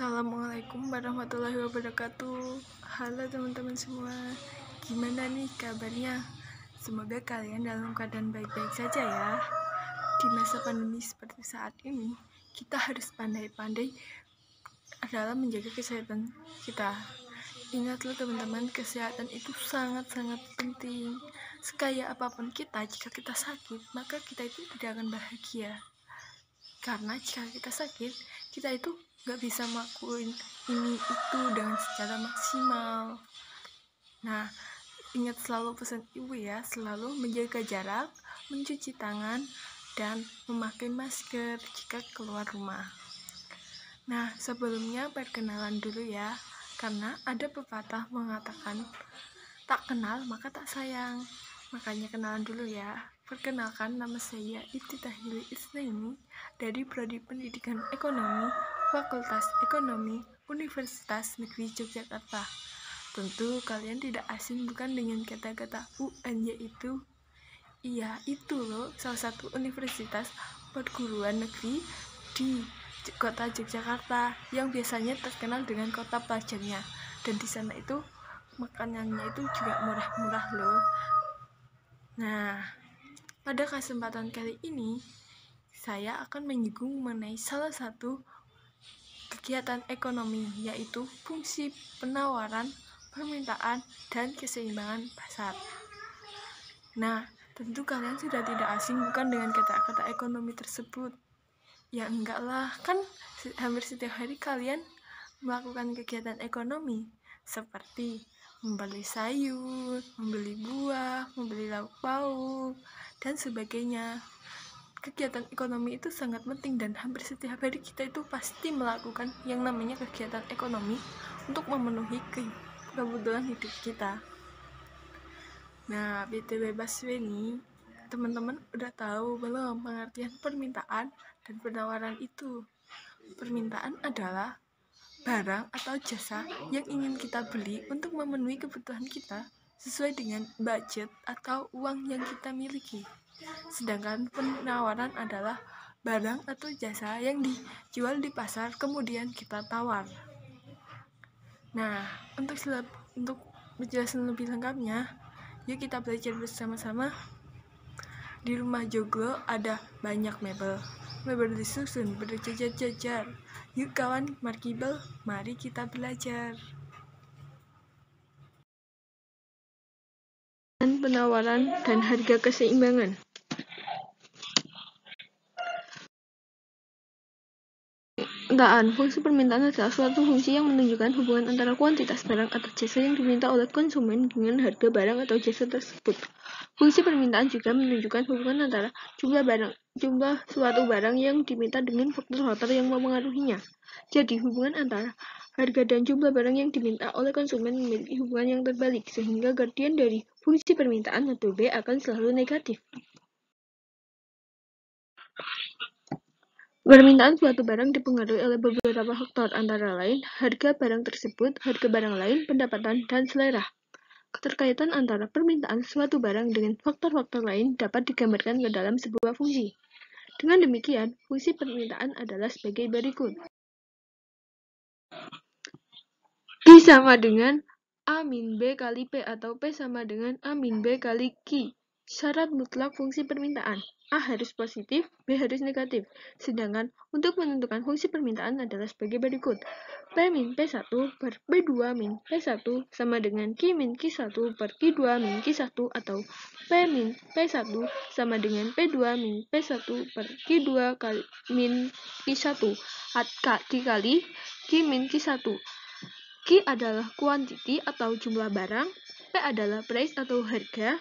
Assalamualaikum warahmatullahi wabarakatuh. Halo teman-teman semua, gimana nih kabarnya? Semoga kalian dalam keadaan baik-baik saja ya. Di masa pandemi seperti saat ini, kita harus pandai-pandai dalam menjaga kesehatan kita. Ingatlah teman-teman, kesehatan itu sangat-sangat penting. Sekaya apapun kita, jika kita sakit, maka kita itu tidak akan bahagia. Karena jika kita sakit, kita itu gak bisa melakukan ini itu dengan secara maksimal. Nah, ingat selalu pesan ibu ya, selalu menjaga jarak, mencuci tangan, dan memakai masker jika keluar rumah. Nah, sebelumnya perkenalan dulu ya, karena ada pepatah mengatakan tak kenal maka tak sayang. Makanya kenalan dulu ya. Perkenalkan, nama saya Iftitahil Isnaini dari Prodi Pendidikan Ekonomi, Fakultas Ekonomi, Universitas Negeri Yogyakarta. Tentu kalian tidak asing bukan dengan kata-kata UN, yaitu iya, itu loh, salah satu universitas perguruan negeri di kota Yogyakarta yang biasanya terkenal dengan kota pelajarnya. Dan di sana itu makanannya itu juga murah-murah loh. Nah, pada kesempatan kali ini saya akan menyinggung mengenai salah satu kegiatan ekonomi, yaitu fungsi penawaran, permintaan, dan keseimbangan pasar. Nah, tentu kalian sudah tidak asing bukan dengan kata-kata ekonomi tersebut. Ya enggak lah, kan hampir setiap hari kalian melakukan kegiatan ekonomi seperti membeli sayur, membeli buah, membeli lauk pauk, dan sebagainya. Kegiatan ekonomi itu sangat penting dan hampir setiap hari kita itu pasti melakukan yang namanya kegiatan ekonomi untuk memenuhi kebutuhan hidup kita. Nah, BTW Baswe nih, teman-teman udah tahu belum pengertian permintaan dan penawaran itu? Permintaan adalah barang atau jasa yang ingin kita beli untuk memenuhi kebutuhan kita sesuai dengan budget atau uang yang kita miliki. Sedangkan penawaran adalah barang atau jasa yang dijual di pasar kemudian kita tawar. Nah, untuk penjelasan lebih lengkapnya, yuk kita belajar bersama-sama. Di rumah Joglo ada banyak mebel disusun berjajar-jajar. Yuk kawan markibel, mari kita belajar. Dan penawaran dan harga keseimbangan. Fungsi permintaan adalah suatu fungsi yang menunjukkan hubungan antara kuantitas barang atau jasa yang diminta oleh konsumen dengan harga barang atau jasa tersebut. Fungsi permintaan juga menunjukkan hubungan antara jumlah suatu barang yang diminta dengan faktor-faktor yang mempengaruhinya. Jadi, hubungan antara harga dan jumlah barang yang diminta oleh konsumen memiliki hubungan yang terbalik, sehingga gradien dari fungsi permintaan atau B akan selalu negatif. Permintaan suatu barang dipengaruhi oleh beberapa faktor, antara lain harga barang tersebut, harga barang lain, pendapatan, dan selera. Keterkaitan antara permintaan suatu barang dengan faktor-faktor lain dapat digambarkan ke dalam sebuah fungsi. Dengan demikian, fungsi permintaan adalah sebagai berikut. Q sama dengan A min B kali P atau P sama dengan A min B kali Q. Syarat mutlak fungsi permintaan. A harus positif, B harus negatif. Sedangkan untuk menentukan fungsi permintaan adalah sebagai berikut. P min P1 per P2 min P1 sama dengan Q min Q1 per Q2 min Q1 atau P min P1 sama dengan P2 min P1 per Q2 min Q1 dikali Q min Q1. Q adalah quantity atau jumlah barang, P adalah price atau harga,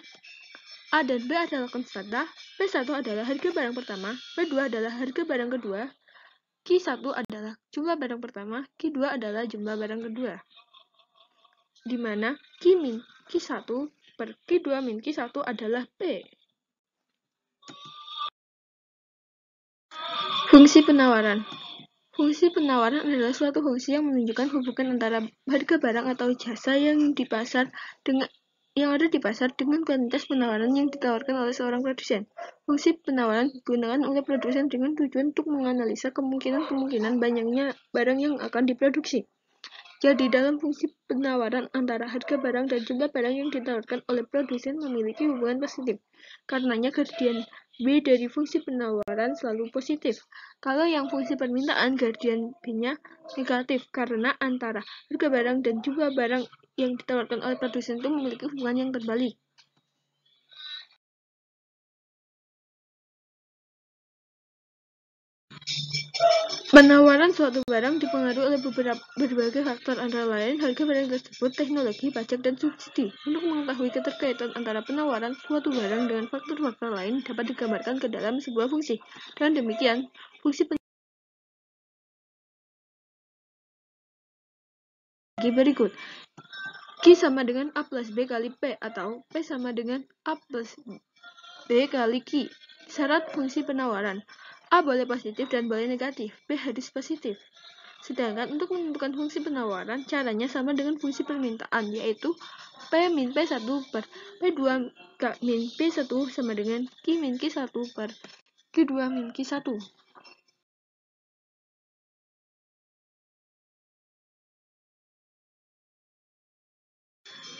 A dan B adalah konstanta, P1 adalah harga barang pertama, P2 adalah harga barang kedua, Q1 adalah jumlah barang pertama, Q2 adalah jumlah barang kedua. Di mana Q min Q1 per Q2 min Q1 adalah P. Fungsi penawaran. Fungsi penawaran adalah suatu fungsi yang menunjukkan hubungan antara harga barang atau jasa yang di pasar yang ada di pasar dengan kuantitas penawaran yang ditawarkan oleh seorang produsen. Fungsi penawaran digunakan oleh produsen dengan tujuan untuk menganalisa kemungkinan banyaknya barang yang akan diproduksi. Jadi, dalam fungsi penawaran antara harga barang dan jumlah barang yang ditawarkan oleh produsen memiliki hubungan positif. Karenanya, gradien B dari fungsi penawaran selalu positif. Kalau yang fungsi permintaan, gradien B-nya negatif, karena antara harga barang dan jumlah barang yang ditawarkan oleh produsen itu memiliki hubungan yang terbalik. Penawaran suatu barang dipengaruhi oleh berbagai faktor, antara lain harga barang tersebut, teknologi, pajak, dan subsidi. Untuk mengetahui keterkaitan antara penawaran suatu barang dengan faktor-faktor lain dapat digambarkan ke dalam sebuah fungsi. Dengan demikian, fungsi berikut. Q sama dengan A plus B kali P, atau P sama dengan A plus B kali Q. Syarat fungsi penawaran. A boleh positif dan boleh negatif, B harus positif. Sedangkan untuk menentukan fungsi penawaran, caranya sama dengan fungsi permintaan, yaitu P min P1 per P2 min P1 sama dengan Q min Q1 per Q2 min Q1.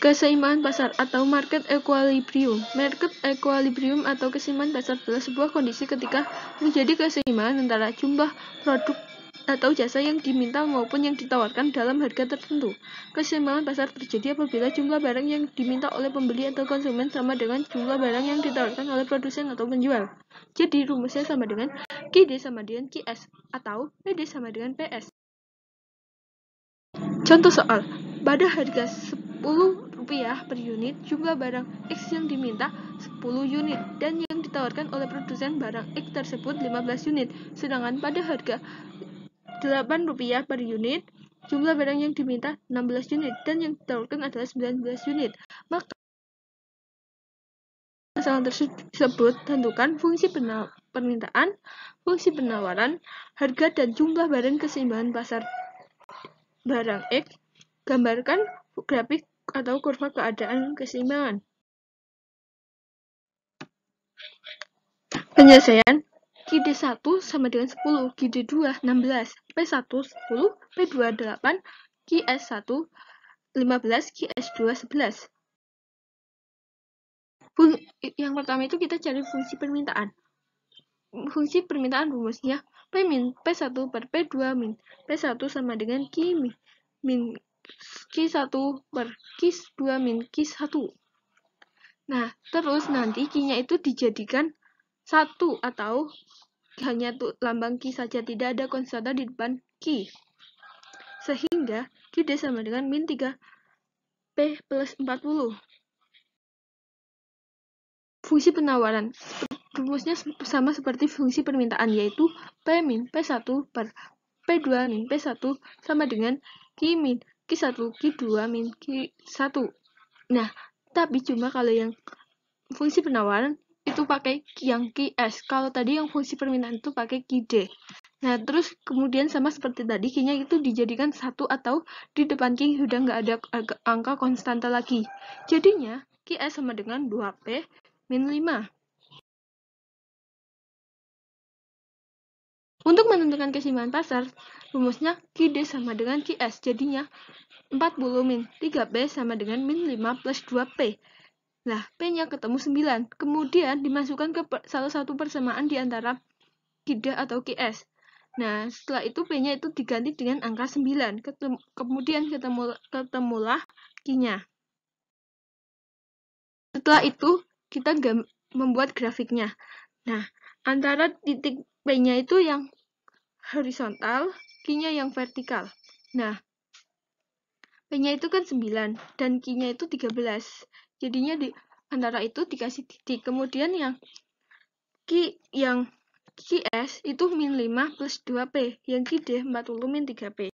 Keseimbangan pasar atau market equilibrium. Market equilibrium atau keseimbangan pasar adalah sebuah kondisi ketika terjadi keseimbangan antara jumlah produk atau jasa yang diminta maupun yang ditawarkan dalam harga tertentu. Keseimbangan pasar terjadi apabila jumlah barang yang diminta oleh pembeli atau konsumen sama dengan jumlah barang yang ditawarkan oleh produsen atau penjual. Jadi rumusnya sama dengan QD sama dengan QS, atau PD sama dengan PS. Contoh soal, pada harga Rp10 per unit, jumlah barang X yang diminta 10 unit dan yang ditawarkan oleh produsen barang X tersebut 15 unit. Sedangkan pada harga Rp8 per unit, jumlah barang yang diminta 16 unit dan yang ditawarkan adalah 19 unit. Maka masalah tersebut tentukan fungsi permintaan, fungsi penawaran, harga dan jumlah barang keseimbangan pasar barang X. Gambarkan grafik atau kurva keadaan keseimbangan. Penyelesaian. QD1 sama dengan 10, QD2 16, P1 10, P2 8, QS1 15, QS2 11. Yang pertama itu kita cari fungsi permintaan. Fungsi permintaan rumusnya P min P1 per P2 min P1 sama dengan Q min Q1 per Q2 min Q1. Nah, terus nanti Q-nya itu dijadikan 1 atau hanya lambang Q saja, tidak ada konstanta di depan Q. Sehingga QD sama dengan min 3 P plus 40. Fungsi penawaran rumusnya sama seperti fungsi permintaan, yaitu P min P1 per P2 min P1 sama dengan Q min Q1 Q2 min Q1. Nah, tapi cuma kalau yang fungsi penawaran itu pakai yang QS. Kalau tadi yang fungsi permintaan itu pakai QD. Nah, terus kemudian sama seperti tadi, Q-nya itu dijadikan 1 atau di depan Q sudah nggak ada angka konstanta lagi. Jadinya, QS sama dengan 2P min 5. Untuk menentukan keseimbangan pasar, rumusnya QD sama dengan QS. Jadinya 40 min 3P sama dengan min 5 plus 2P. Nah, P-nya ketemu 9. Kemudian dimasukkan ke salah satu persamaan di antara QD atau QS. Nah, setelah itu P-nya itu diganti dengan angka 9. Kemudian ketemulah Q-nya. Setelah itu, kita membuat grafiknya. Nah, antara titik P-nya itu yang horizontal, Q-nya yang vertikal. Nah, P-nya itu kan 9 dan Q-nya itu 13. Jadinya di antara itu dikasih titik. Kemudian yang QS itu min 5 plus 2P, yang QD 40 min 3P.